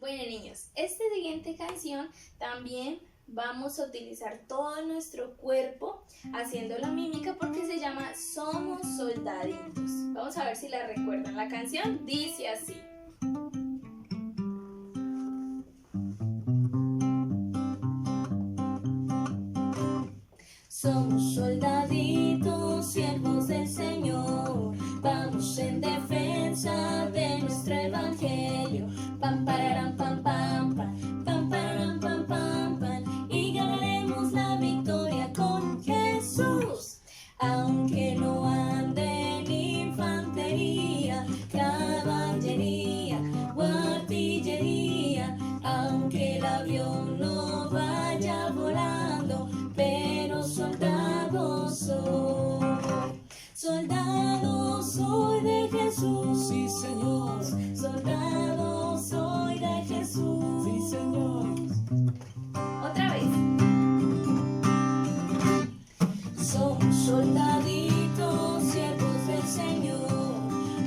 Bueno, niños, esta siguiente canción también vamos a utilizar todo nuestro cuerpo haciendo la mímica porque se llama Somos Soldaditos. Vamos a ver si la recuerdan. La canción dice así. Somos soldaditos, siervos del Señor, vamos en defensa de nuestro evangelio. Pam, pararam, pam, pam, pam, pam, pararam, pam, pam, pam, y ganaremos la victoria con Jesús. Aunque no ande en infantería, caballería o artillería, aunque el avión no vaya volando, pero soldado soy de Jesús, sí Señor, soldado soy de Jesús, sí Señor. Otra vez. Somos soldaditos, siervos del Señor,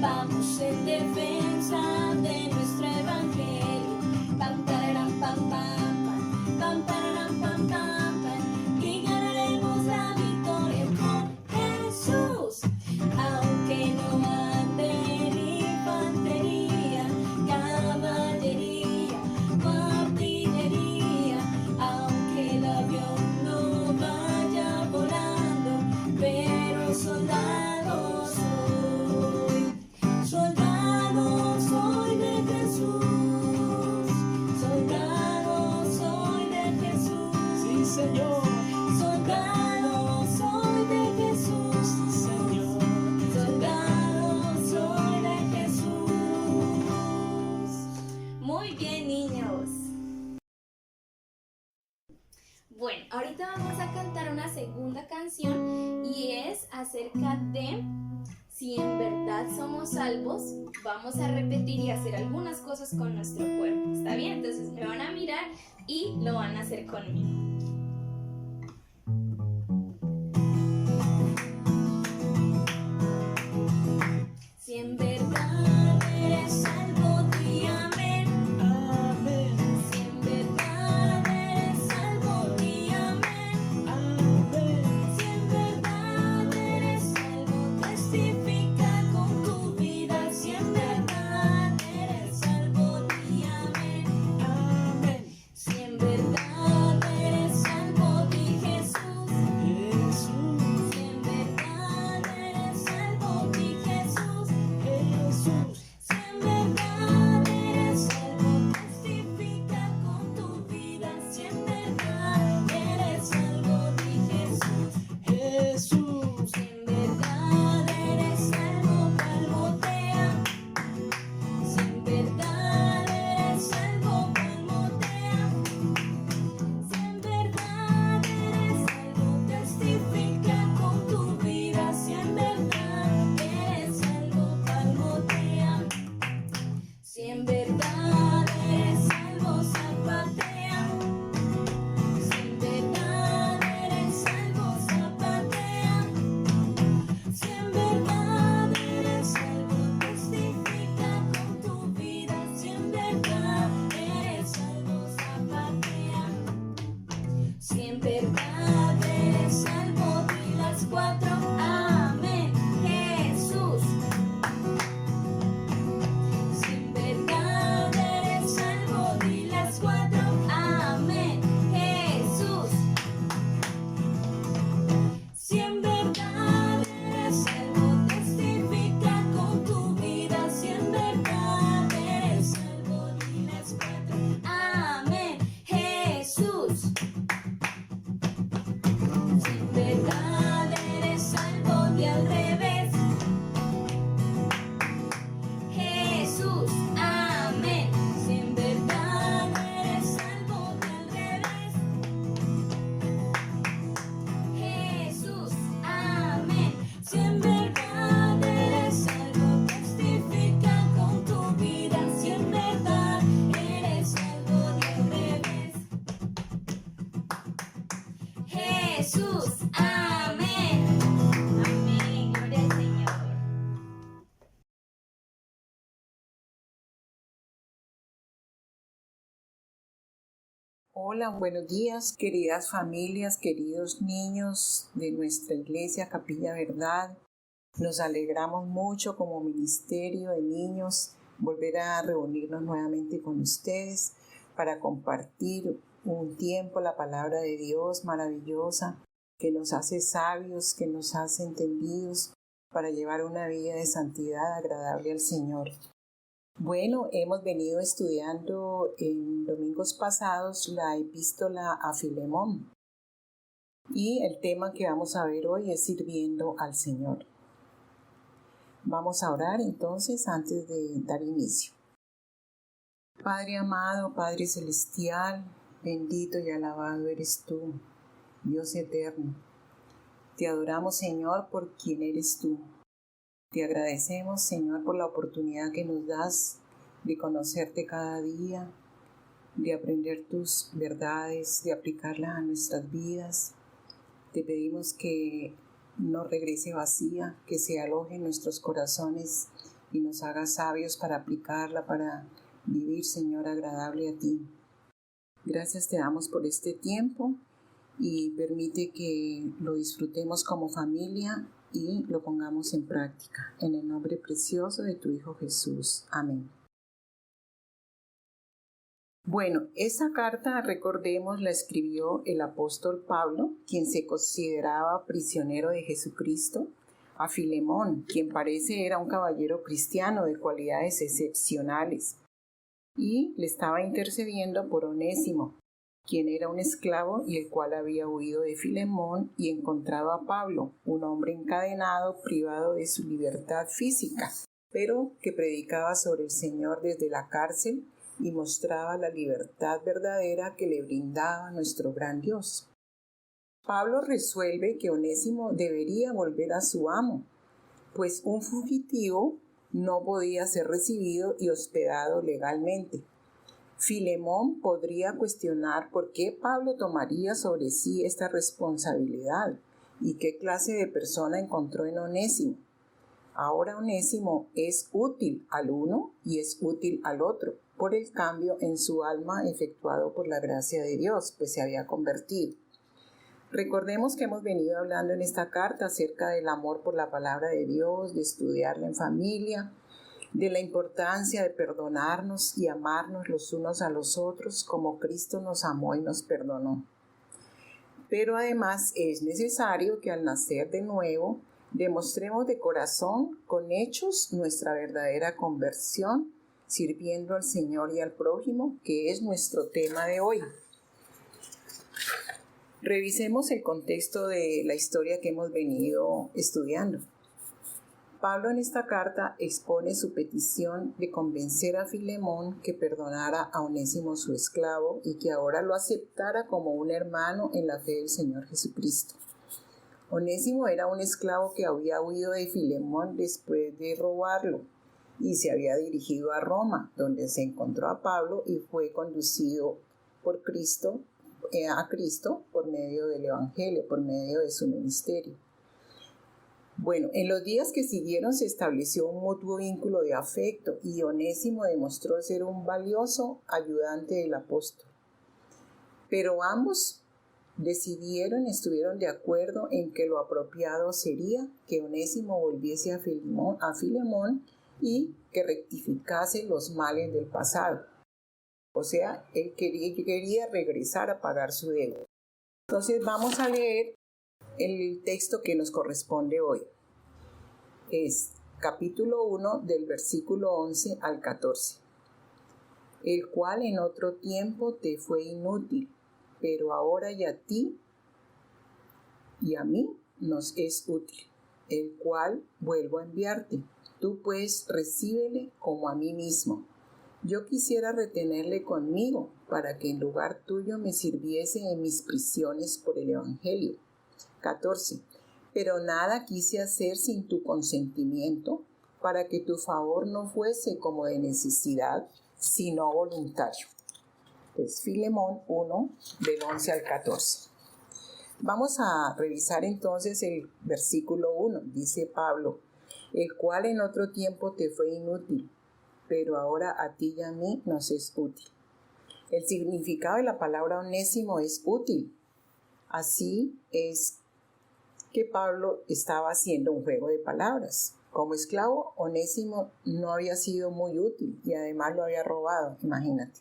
vamos en defensa de nuestro evangelio. Pam, pararam, pam, pam, pam, pam, pararam, pam, pam, pam, y ganaremos la victoria con Jesús. Aunque no ande en infantería, caballería o artillería, aunque el avión no vaya volando, pero soldado soy de Jesús, soldado soy de Jesús, Sí Señor, soldado soy de Jesús, sí Señor. soldado soy de Jesús. Muy bien, niños. Bueno, ahorita vamos a cantar una segunda canción y es acerca de si en verdad somos salvos. Vamos a repetir y hacer algunas cosas con nuestro cuerpo. ¿Está bien? Entonces me van a mirar y lo van a hacer conmigo. Si en verdad eres salvo, di amén. Amén, Si en verdad eres salvo, di amén. amén, Si en verdad eres salvo, testifica con tu vida. Si en verdad eres salvo, di amén. amén, Si en verdad eres salvo, Hola, buenos días, queridas familias, queridos niños de nuestra iglesia Capilla Verdad. Nos alegramos mucho como ministerio de niños volver a reunirnos nuevamente con ustedes para compartir un tiempo la palabra de Dios maravillosa que nos hace sabios, que nos hace entendidos para llevar una vida de santidad agradable al Señor. Bueno, hemos venido estudiando en domingos pasados la epístola a Filemón y el tema que vamos a ver hoy es sirviendo al Señor. Vamos a orar entonces antes de dar inicio. Padre amado, Padre celestial, bendito y alabado eres tú, Dios eterno. Te adoramos, Señor, por quien eres tú. Te agradecemos, Señor, por la oportunidad que nos das de conocerte cada día, de aprender tus verdades, de aplicarlas a nuestras vidas. Te pedimos que no regrese vacía, que se aloje en nuestros corazones y nos haga sabios para aplicarla, para vivir, Señor, agradable a ti. Gracias te damos por este tiempo y permite que lo disfrutemos como familia y lo pongamos en práctica. En el nombre precioso de tu Hijo Jesús. Amén. Bueno, esta carta, recordemos, la escribió el apóstol Pablo, quien se consideraba prisionero de Jesucristo, a Filemón, quien parece era un caballero cristiano de cualidades excepcionales, y le estaba intercediendo por Onésimo, quien era un esclavo y el cual había huido de Filemón y encontrado a Pablo, un hombre encadenado, privado de su libertad física, pero que predicaba sobre el Señor desde la cárcel y mostraba la libertad verdadera que le brindaba nuestro gran Dios. Pablo resuelve que Onésimo debería volver a su amo, pues un fugitivo no podía ser recibido y hospedado legalmente. Filemón podría cuestionar por qué Pablo tomaría sobre sí esta responsabilidad y qué clase de persona encontró en Onésimo. Ahora Onésimo es útil al uno y es útil al otro por el cambio en su alma efectuado por la gracia de Dios, pues se había convertido. Recordemos que hemos venido hablando en esta carta acerca del amor por la palabra de Dios, de estudiarla en familia, de la importancia de perdonarnos y amarnos los unos a los otros como Cristo nos amó y nos perdonó. Pero además es necesario que al nacer de nuevo demostremos de corazón, con hechos, nuestra verdadera conversión, sirviendo al Señor y al prójimo, que es nuestro tema de hoy. Revisemos el contexto de la historia que hemos venido estudiando. Pablo en esta carta expone su petición de convencer a Filemón que perdonara a Onésimo su esclavo y que ahora lo aceptara como un hermano en la fe del Señor Jesucristo. Onésimo era un esclavo que había huido de Filemón después de robarlo y se había dirigido a Roma, donde se encontró a Pablo y fue conducido por Cristo, a Cristo por medio del Evangelio, por medio de su ministerio. Bueno, en los días que siguieron se estableció un mutuo vínculo de afecto y Onésimo demostró ser un valioso ayudante del apóstol. Pero ambos estuvieron de acuerdo en que lo apropiado sería que Onésimo volviese a Filemón y que rectificase los males del pasado. O sea, él quería regresar a pagar su deuda. Entonces vamos a leer el texto que nos corresponde hoy. Es capítulo 1 del versículo 11 al 14. El cual en otro tiempo te fue inútil, pero ahora y a ti y a mí nos es útil, el cual vuelvo a enviarte. Tú pues recíbele como a mí mismo. Yo quisiera retenerle conmigo para que en lugar tuyo me sirviese en mis prisiones por el Evangelio. 14. Pero nada quise hacer sin tu consentimiento, para que tu favor no fuese como de necesidad, sino voluntario. Pues Filemón 1, del 11 al 14. Vamos a revisar entonces el versículo 1. Dice Pablo, el cual en otro tiempo te fue inútil, pero ahora a ti y a mí nos es útil. El significado de la palabra onésimo es útil. Así es que Pablo estaba haciendo un juego de palabras. Como esclavo, Onésimo no había sido muy útil y además lo había robado, imagínate.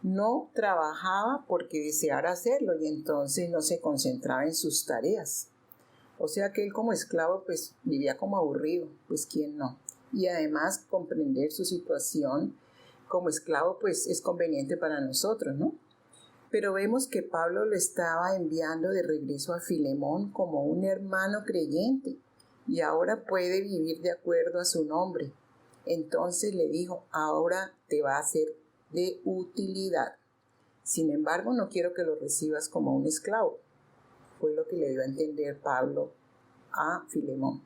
No trabajaba porque deseara hacerlo y entonces no se concentraba en sus tareas. O sea que él como esclavo pues vivía como aburrido, pues quién no. Y además comprender su situación como esclavo pues es conveniente para nosotros, ¿no? Pero vemos que Pablo lo estaba enviando de regreso a Filemón como un hermano creyente y ahora puede vivir de acuerdo a su nombre. Entonces le dijo, ahora te va a ser de utilidad. Sin embargo, no quiero que lo recibas como un esclavo. Fue lo que le dio a entender Pablo a Filemón.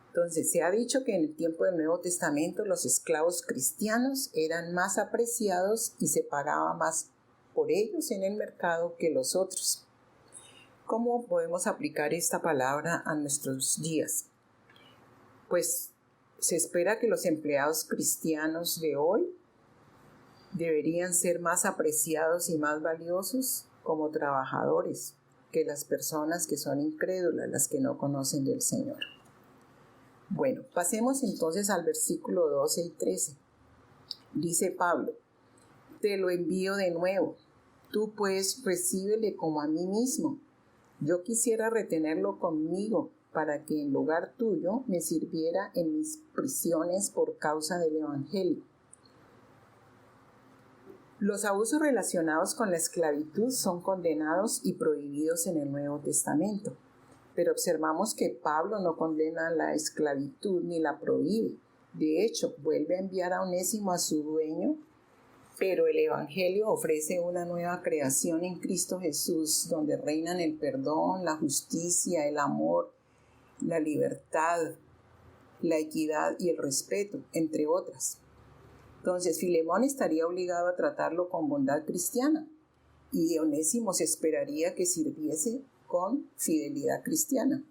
Entonces, se ha dicho que en el tiempo del Nuevo Testamento los esclavos cristianos eran más apreciados y se pagaba más por ellos en el mercado que los otros. ¿Cómo podemos aplicar esta palabra a nuestros días? Pues se espera que los empleados cristianos de hoy deberían ser más apreciados y más valiosos como trabajadores que las personas que son incrédulas, las que no conocen del Señor. Bueno, pasemos entonces al versículo 12 y 13. Dice Pablo, te lo envío de nuevo, tú pues recíbele como a mí mismo. Yo quisiera retenerlo conmigo para que en lugar tuyo me sirviera en mis prisiones por causa del Evangelio. Los abusos relacionados con la esclavitud son condenados y prohibidos en el Nuevo Testamento, pero observamos que Pablo no condena la esclavitud ni la prohíbe. De hecho, vuelve a enviar a Onésimo a su dueño, pero el Evangelio ofrece una nueva creación en Cristo Jesús, donde reinan el perdón, la justicia, el amor, la libertad, la equidad y el respeto, entre otras. Entonces, Filemón estaría obligado a tratarlo con bondad cristiana y de Onésimo se esperaría que sirviese con fidelidad cristiana.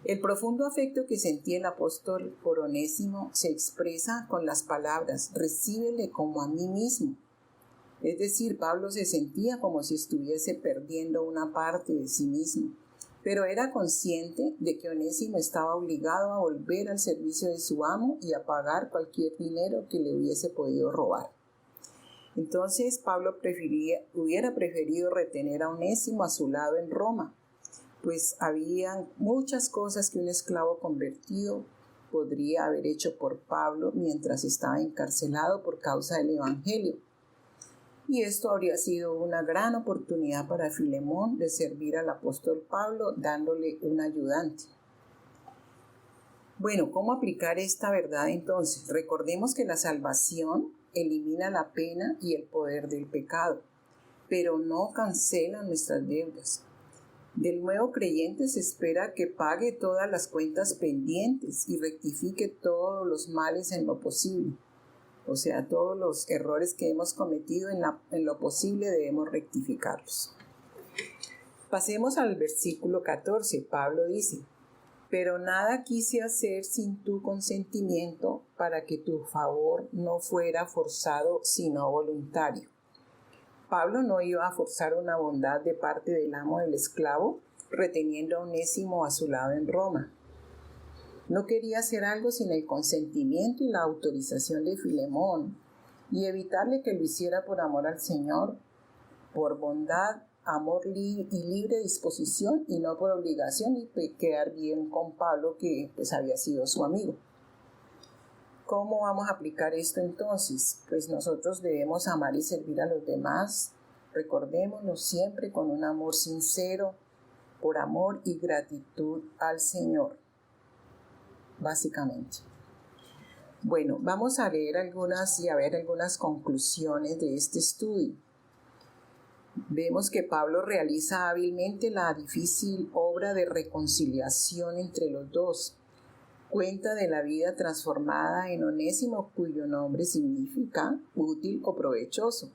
El profundo afecto que sentía el apóstol por Onésimo se expresa con las palabras, recíbele como a mí mismo. Es decir, Pablo se sentía como si estuviese perdiendo una parte de sí mismo, pero era consciente de que Onésimo estaba obligado a volver al servicio de su amo y a pagar cualquier dinero que le hubiese podido robar. Entonces Pablo hubiera preferido retener a Onésimo a su lado en Roma, pues había muchas cosas que un esclavo convertido podría haber hecho por Pablo mientras estaba encarcelado por causa del Evangelio. Y esto habría sido una gran oportunidad para Filemón de servir al apóstol Pablo dándole un ayudante. Bueno, ¿cómo aplicar esta verdad entonces? Recordemos que la salvación elimina la pena y el poder del pecado, pero no cancela nuestras deudas. Del nuevo creyente se espera que pague todas las cuentas pendientes y rectifique todos los males en lo posible. O sea, todos los errores que hemos cometido en lo posible debemos rectificarlos. Pasemos al versículo 14. Pablo dice, pero nada quise hacer sin tu consentimiento para que tu favor no fuera forzado sino voluntario. Pablo no iba a forzar una bondad de parte del amo del esclavo, reteniendo a Onésimo a su lado en Roma. No quería hacer algo sin el consentimiento y la autorización de Filemón y evitarle que lo hiciera por amor al Señor, por bondad, amor y libre disposición y no por obligación y quedar bien con Pablo que pues había sido su amigo. ¿Cómo vamos a aplicar esto entonces? Pues nosotros debemos amar y servir a los demás, recordémoslo siempre con un amor sincero, por amor y gratitud al Señor, básicamente. Bueno, vamos a leer algunas y a ver algunas conclusiones de este estudio. Vemos que Pablo realiza hábilmente la difícil obra de reconciliación entre los dos. Cuenta de la vida transformada en Onésimo, cuyo nombre significa útil o provechoso,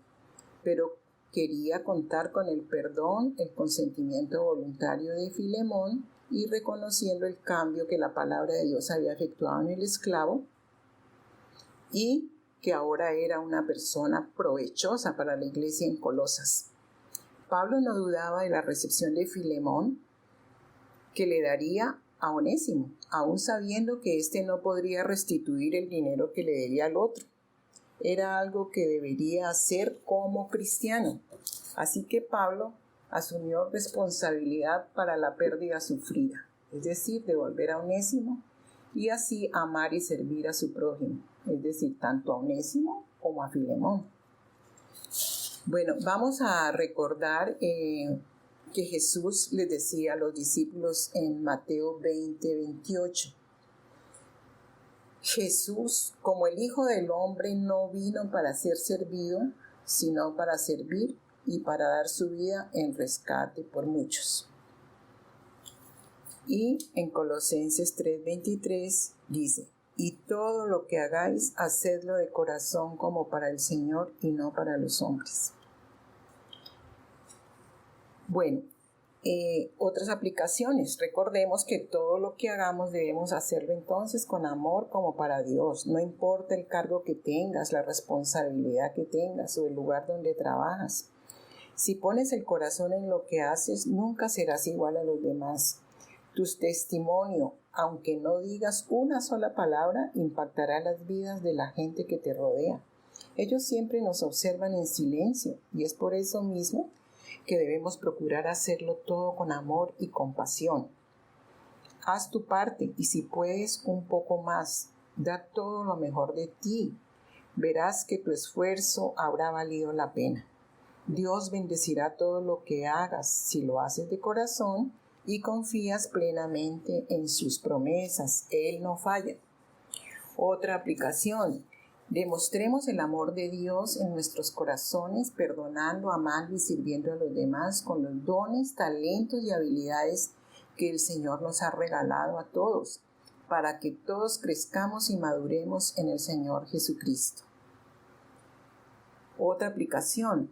pero quería contar con el perdón, el consentimiento voluntario de Filemón y reconociendo el cambio que la palabra de Dios había efectuado en el esclavo y que ahora era una persona provechosa para la iglesia en Colosas. Pablo no dudaba de la recepción de Filemón que le daría a Onésimo, aun sabiendo que éste no podría restituir el dinero que le debía al otro. Era algo que debería hacer como cristiano. Así que Pablo asumió responsabilidad para la pérdida sufrida, es decir, devolver a Onésimo y así amar y servir a su prójimo, es decir, tanto a Onésimo como a Filemón. Bueno, vamos a recordar que Jesús les decía a los discípulos en Mateo 20:28. Jesús, como el Hijo del Hombre, no vino para ser servido, sino para servir y para dar su vida en rescate por muchos. Y en Colosenses 3:23 dice, y todo lo que hagáis, hacedlo de corazón como para el Señor y no para los hombres. Bueno, otras aplicaciones. Recordemos que todo lo que hagamos debemos hacerlo entonces con amor como para Dios. No importa el cargo que tengas, la responsabilidad que tengas o el lugar donde trabajas. Si pones el corazón en lo que haces, nunca serás igual a los demás. Tu testimonio, aunque no digas una sola palabra, impactará las vidas de la gente que te rodea. Ellos siempre nos observan en silencio y es por eso mismo que debemos procurar hacerlo todo con amor y compasión. Haz tu parte y si puedes un poco más, da todo lo mejor de ti. Verás que tu esfuerzo habrá valido la pena. Dios bendecirá todo lo que hagas si lo haces de corazón y confías plenamente en sus promesas. Él no falla. Otra aplicación. Demostremos el amor de Dios en nuestros corazones, perdonando, amando y sirviendo a los demás con los dones, talentos y habilidades que el Señor nos ha regalado a todos, para que todos crezcamos y maduremos en el Señor Jesucristo. Otra aplicación.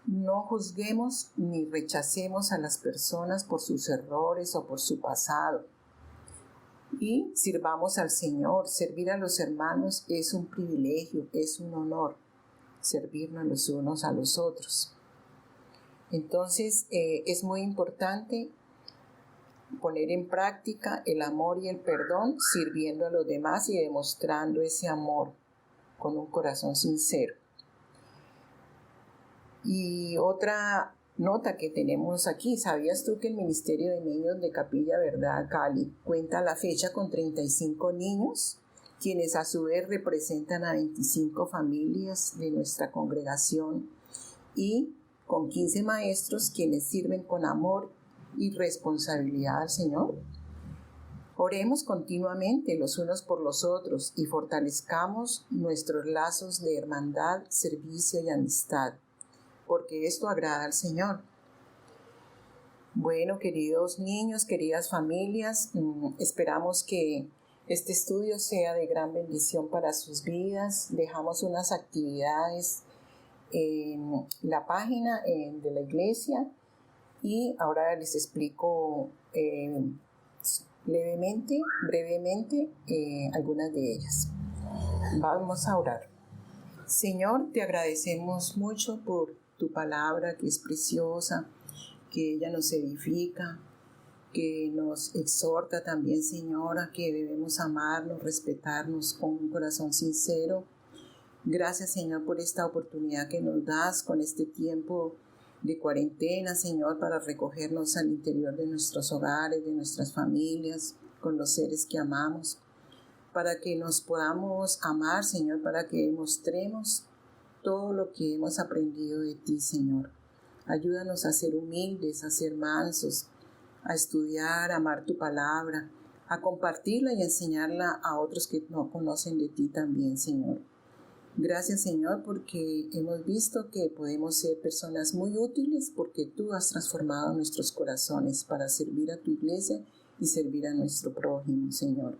No juzguemos ni rechacemos a las personas por sus errores o por su pasado. Y sirvamos al Señor. Servir a los hermanos es un privilegio, es un honor, servirnos los unos a los otros. Entonces es muy importante poner en práctica el amor y el perdón, sirviendo a los demás y demostrando ese amor con un corazón sincero. Y otra nota que tenemos aquí, ¿sabías tú que el Ministerio de Niños de Capilla Verdad Cali cuenta a la fecha con 35 niños, quienes a su vez representan a 25 familias de nuestra congregación y con 15 maestros quienes sirven con amor y responsabilidad al Señor? Oremos continuamente los unos por los otros y fortalezcamos nuestros lazos de hermandad, servicio y amistad, porque esto agrada al Señor. Bueno, queridos niños, queridas familias, esperamos que este estudio sea de gran bendición para sus vidas. Dejamos unas actividades en la página de la iglesia y ahora les explico brevemente algunas de ellas. Vamos a orar. Señor, te agradecemos mucho por tu palabra que es preciosa, que ella nos edifica, que nos exhorta también, Señor, a que debemos amarnos, respetarnos con un corazón sincero. Gracias, Señor, por esta oportunidad que nos das con este tiempo de cuarentena, Señor, para recogernos al interior de nuestros hogares, de nuestras familias, con los seres que amamos, para que nos podamos amar, Señor, para que demostremos todo lo que hemos aprendido de ti, Señor. Ayúdanos a ser humildes, a ser mansos, a estudiar, a amar tu palabra, a compartirla y enseñarla a otros que no conocen de ti también, Señor. Gracias, Señor, porque hemos visto que podemos ser personas muy útiles porque tú has transformado nuestros corazones para servir a tu iglesia y servir a nuestro prójimo, Señor.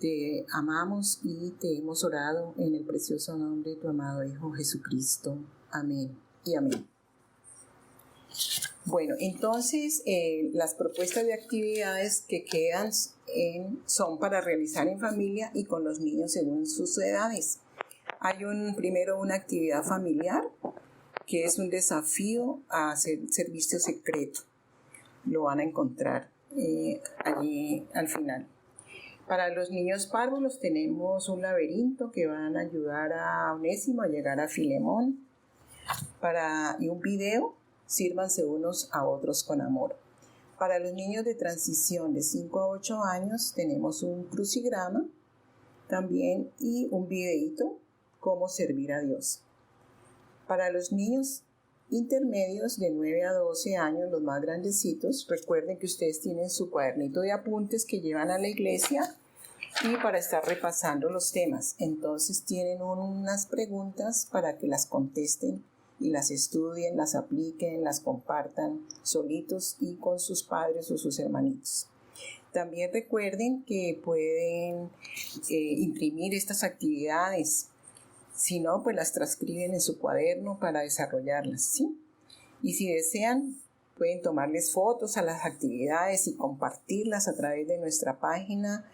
Te amamos y te hemos orado en el precioso nombre de tu amado Hijo Jesucristo. Amén y amén. Bueno, entonces las propuestas de actividades que quedan son para realizar en familia y con los niños según sus edades. Hay primero una actividad familiar, que es un desafío a hacer servicio secreto. Lo van a encontrar allí al final. Para los niños párvulos tenemos un laberinto que van a ayudar a Onésimo a llegar a Filemón. Y un video, sírvanse unos a otros con amor. Para los niños de transición de 5 a 8 años tenemos un crucigrama también y un videíto, cómo servir a Dios. Para los niños intermedios de 9 a 12 años, los más grandecitos, recuerden que ustedes tienen su cuadernito de apuntes que llevan a la iglesia y para estar repasando los temas. Entonces tienen unas preguntas para que las contesten y las estudien, las apliquen, las compartan solitos y con sus padres o sus hermanitos. También recuerden que pueden imprimir estas actividades. Si no, pues las transcriben en su cuaderno para desarrollarlas, ¿sí? Y si desean, pueden tomarles fotos a las actividades y compartirlas a través de nuestra página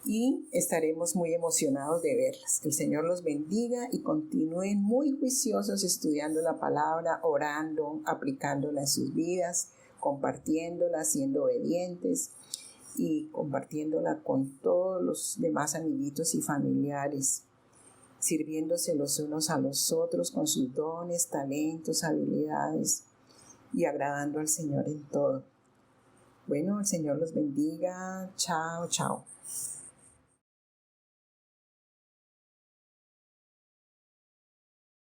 y estaremos muy emocionados de verlas. El Señor los bendiga y continúen muy juiciosos estudiando la palabra, orando, aplicándola en sus vidas, compartiéndola, siendo obedientes y compartiéndola con todos los demás amiguitos y familiares, sirviéndose los unos a los otros con sus dones, talentos, habilidades y agradando al Señor en todo. Bueno, el Señor los bendiga. Chao, chao.